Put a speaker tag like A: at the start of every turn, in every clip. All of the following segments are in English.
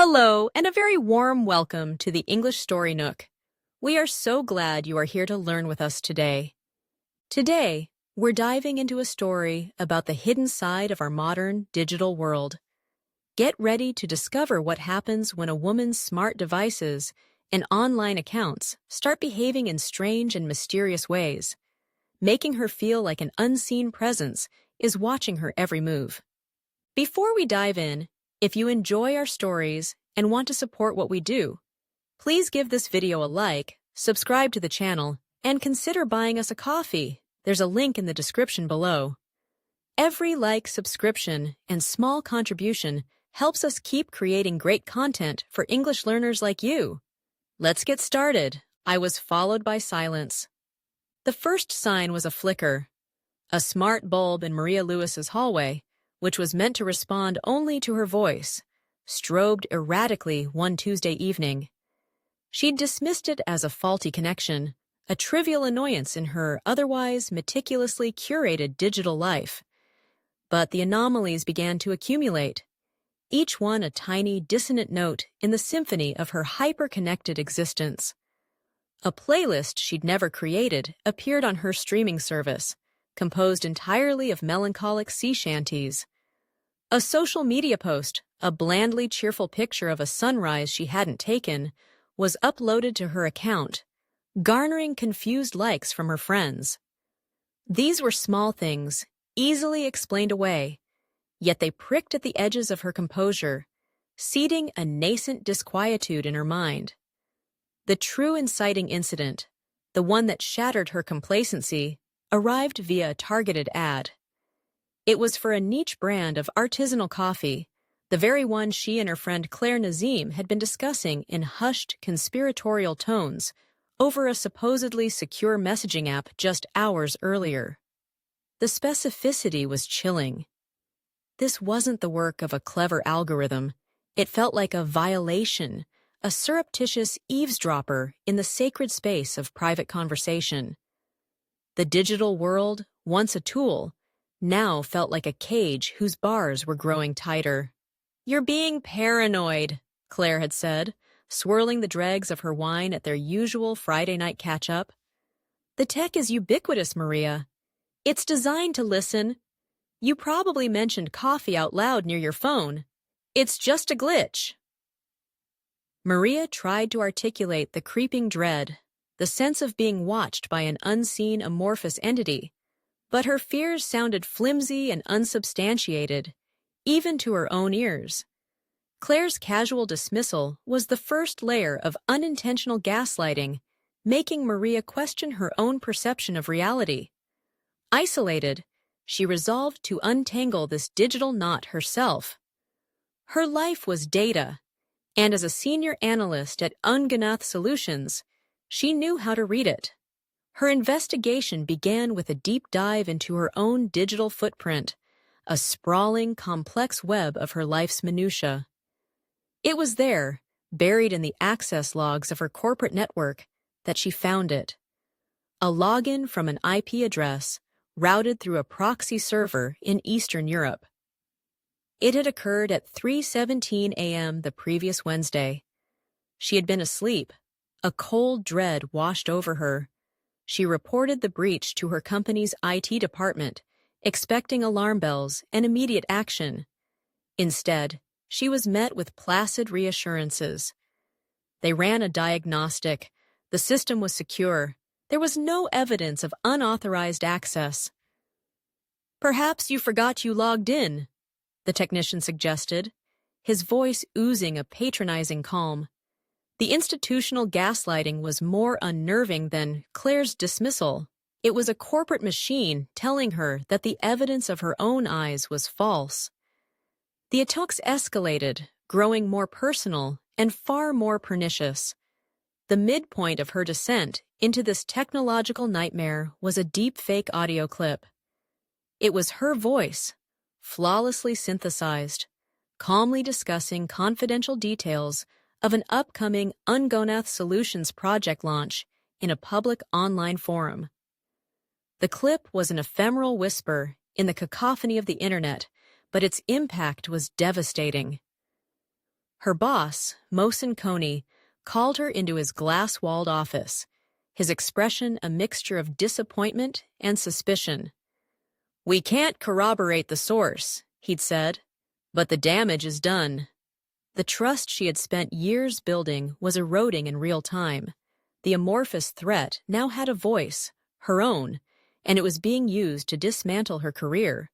A: Hello, and a very warm welcome to the English Story Nook. We are so glad you are here to learn with us today. Today, we're diving into a story about the hidden side of our modern digital world. Get ready to discover what happens when a woman's smart devices and online accounts start behaving in strange and mysterious ways, making her feel like an unseen presence is watching her every move. Before we dive in, if you enjoy our stories and want to support what we do, please give this video a like, subscribe to the channel, and consider buying us a coffee. There's a link in the description below. Every like, subscription, and small contribution helps us keep creating great content for English learners like you. Let's get started. I was followed by silence. The first sign was a flicker, a smart bulb in Maria Lewis's hallway, which was meant to respond only to her voice, strobed erratically one Tuesday evening. She'd dismissed it as a faulty connection, a trivial annoyance in her otherwise meticulously curated digital life. But the anomalies began to accumulate, each one a tiny dissonant note in the symphony of her hyper-connected existence. A playlist she'd never created appeared on her streaming service, composed entirely of melancholic sea shanties. A social media post, a blandly cheerful picture of a sunrise she hadn't taken, was uploaded to her account, garnering confused likes from her friends. These were small things, easily explained away, yet they pricked at the edges of her composure, seeding a nascent disquietude in her mind. The true inciting incident, the one that shattered her complacency, arrived via a targeted ad. It was for a niche brand of artisanal coffee, the very one she and her friend Claire Nazim had been discussing in hushed, conspiratorial tones over a supposedly secure messaging app just hours earlier. The specificity was chilling. This wasn't the work of a clever algorithm. It felt like a violation, a surreptitious eavesdropper in the sacred space of private conversation. The digital world, once a tool, now felt like a cage whose bars were growing tighter. "You're being paranoid," Claire had said, swirling the dregs of her wine at their usual Friday night catch-up. "The tech is ubiquitous, Maria. It's designed to listen. You probably mentioned coffee out loud near your phone. It's just a glitch." Maria tried to articulate the creeping dread, the sense of being watched by an unseen amorphous entity, but her fears sounded flimsy and unsubstantiated, even to her own ears. Claire's casual dismissal was the first layer of unintentional gaslighting, making Maria question her own perception of reality. Isolated, she resolved to untangle this digital knot herself. Her life was data, and as a senior analyst at Unganath Solutions, she knew how to read it. Her investigation began with a deep dive into her own digital footprint, a sprawling, complex web of her life's minutiae. It was there, buried in the access logs of her corporate network, that she found it. A login from an IP address routed through a proxy server in Eastern Europe. It had occurred at 3:17 a.m. the previous Wednesday. She had been asleep. A cold dread washed over her. She reported the breach to her company's IT department, expecting alarm bells and immediate action. Instead, she was met with placid reassurances. They ran a diagnostic. The system was secure. There was no evidence of unauthorized access. "Perhaps you forgot you logged in," the technician suggested, his voice oozing a patronizing calm. The institutional gaslighting was more unnerving than Claire's dismissal. It was a corporate machine telling her that the evidence of her own eyes was false. The attacks escalated, growing more personal and far more pernicious. The midpoint of her descent into this technological nightmare was a deep-fake audio clip. It was her voice, flawlessly synthesized, calmly discussing confidential details of an upcoming Unganath Solutions project launch in a public online forum. The clip was an ephemeral whisper in the cacophony of the internet, but its impact was devastating. Her boss, Mohsen Kony, called her into his glass-walled office, his expression a mixture of disappointment and suspicion. "We can't corroborate the source," he'd said, "but the damage is done." The trust she had spent years building was eroding in real time. The amorphous threat now had a voice, her own, and it was being used to dismantle her career.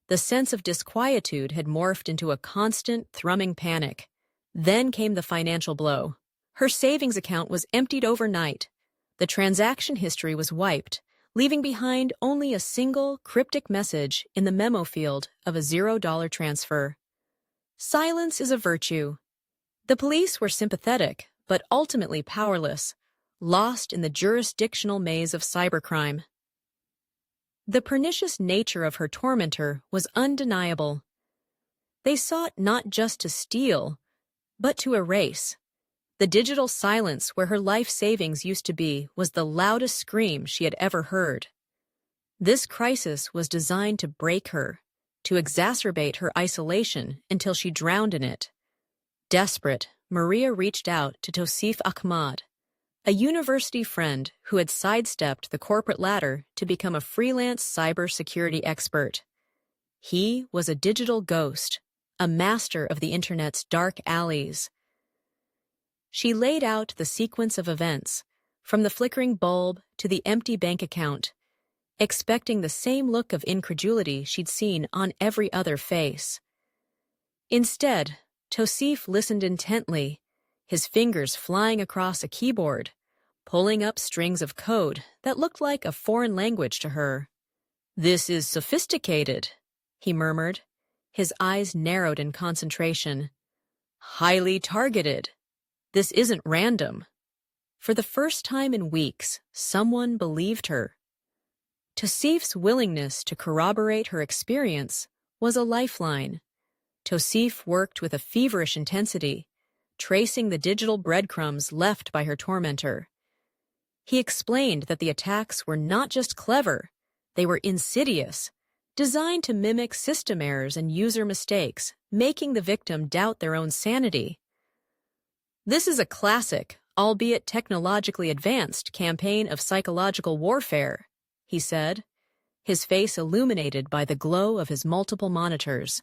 A: The sense of disquietude had morphed into a constant, thrumming panic. Then came the financial blow. Her savings account was emptied overnight. The transaction history was wiped, leaving behind only a single, cryptic message in the memo field of a $0 transfer. Silence is a virtue. The police were sympathetic, but ultimately powerless, lost in the jurisdictional maze of cybercrime. The pernicious nature of her tormentor was undeniable. They sought not just to steal, but to erase. The digital silence where her life savings used to be was the loudest scream she had ever heard. This crisis was designed to break her, to exacerbate her isolation until she drowned in it. Desperate, Maria reached out to Tosif Ahmad, a university friend who had sidestepped the corporate ladder to become a freelance cybersecurity expert. He was a digital ghost, a master of the internet's dark alleys. She laid out the sequence of events, from the flickering bulb to the empty bank account, expecting the same look of incredulity she'd seen on every other face. Instead, Tosif listened intently, his fingers flying across a keyboard, pulling up strings of code that looked like a foreign language to her. "This is sophisticated," he murmured, his eyes narrowed in concentration. "Highly targeted. This isn't random." For the first time in weeks, someone believed her. Tosif's willingness to corroborate her experience was a lifeline. Tosif worked with a feverish intensity, tracing the digital breadcrumbs left by her tormentor. He explained that the attacks were not just clever, they were insidious, designed to mimic system errors and user mistakes, making the victim doubt their own sanity. "This is a classic, albeit technologically advanced, campaign of psychological warfare," he said, his face illuminated by the glow of his multiple monitors.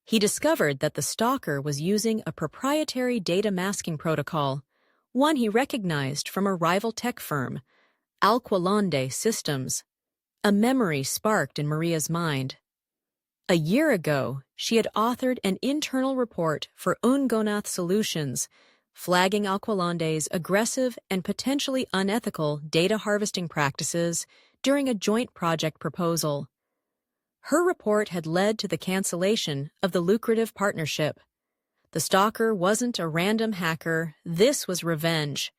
A: He discovered that the stalker was using a proprietary data masking protocol, one he recognized from a rival tech firm, Alqualonde Systems. A memory sparked in Maria's mind. A year ago, she had authored an internal report for Ungonath Solutions, flagging Alqualonde's aggressive and potentially unethical data harvesting practices during a joint project proposal. Her report had led to the cancellation of the lucrative partnership. The stalker wasn't a random hacker, this was revenge.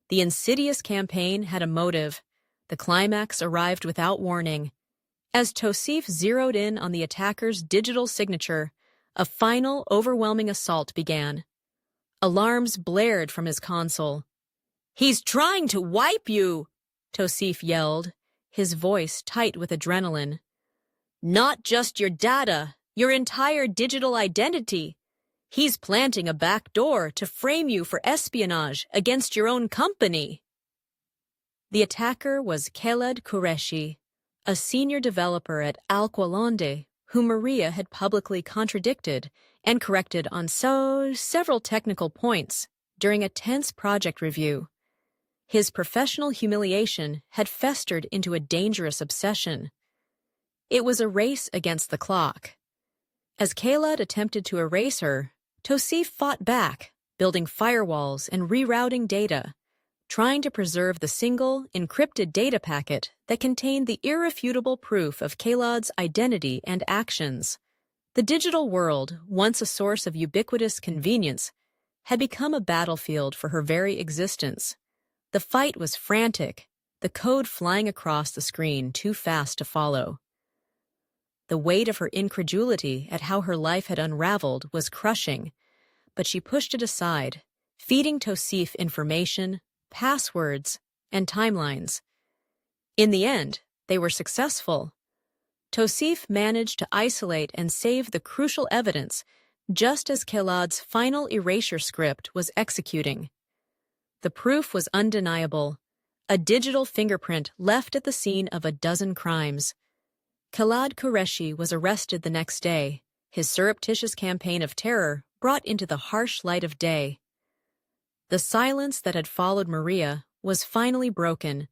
A: The insidious campaign had a motive. The climax arrived without warning. As Tosif zeroed in on the attacker's digital signature, a final, overwhelming assault began. Alarms blared from his console. "He's trying to wipe you!" Tosif yelled, his voice tight with adrenaline. "Not just your data, your entire digital identity. He's planting a backdoor to frame you for espionage against your own company." The attacker was Khaled Qureshi, a senior developer at Alqualonde, whom Maria had publicly contradicted and corrected on several technical points during a tense project review. His professional humiliation had festered into a dangerous obsession. It was a race against the clock. As Khaled attempted to erase her, Tosif fought back, building firewalls and rerouting data, trying to preserve the single, encrypted data packet that contained the irrefutable proof of Khaled's identity and actions. The digital world, once a source of ubiquitous convenience, had become a battlefield for her very existence. The fight was frantic, the code flying across the screen too fast to follow. The weight of her incredulity at how her life had unraveled was crushing, but she pushed it aside, feeding Tosif information, passwords, and timelines. In the end, they were successful. Tosif managed to isolate and save the crucial evidence just as Khalad's final erasure script was executing. The proof was undeniable, a digital fingerprint left at the scene of a dozen crimes. Khalad Qureshi was arrested the next day, his surreptitious campaign of terror brought into the harsh light of day. The silence that had followed Maria was finally broken,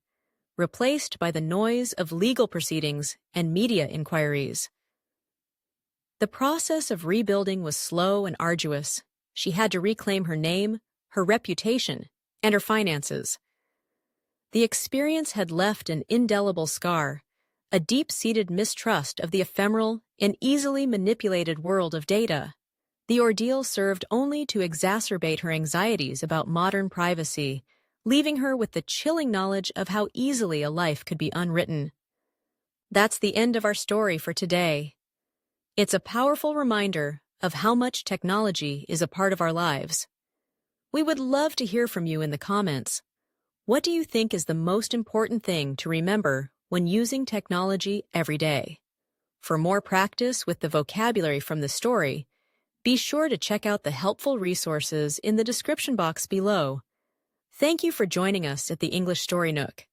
A: replaced by the noise of legal proceedings and media inquiries. The process of rebuilding was slow and arduous. She had to reclaim her name, her reputation, and her finances. The experience had left an indelible scar, a deep-seated mistrust of the ephemeral and easily manipulated world of data. The ordeal served only to exacerbate her anxieties about modern privacy, leaving her with the chilling knowledge of how easily a life could be unwritten. That's the end of our story for today. It's a powerful reminder of how much technology is a part of our lives. We would love to hear from you in the comments. What do you think is the most important thing to remember when using technology every day? For more practice with the vocabulary from the story, be sure to check out the helpful resources in the description box below. Thank you for joining us at the English Story Nook.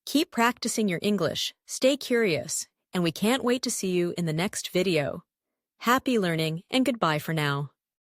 A: Keep practicing your English, stay curious, and we can't wait to see you in the next video. Happy learning and goodbye for now.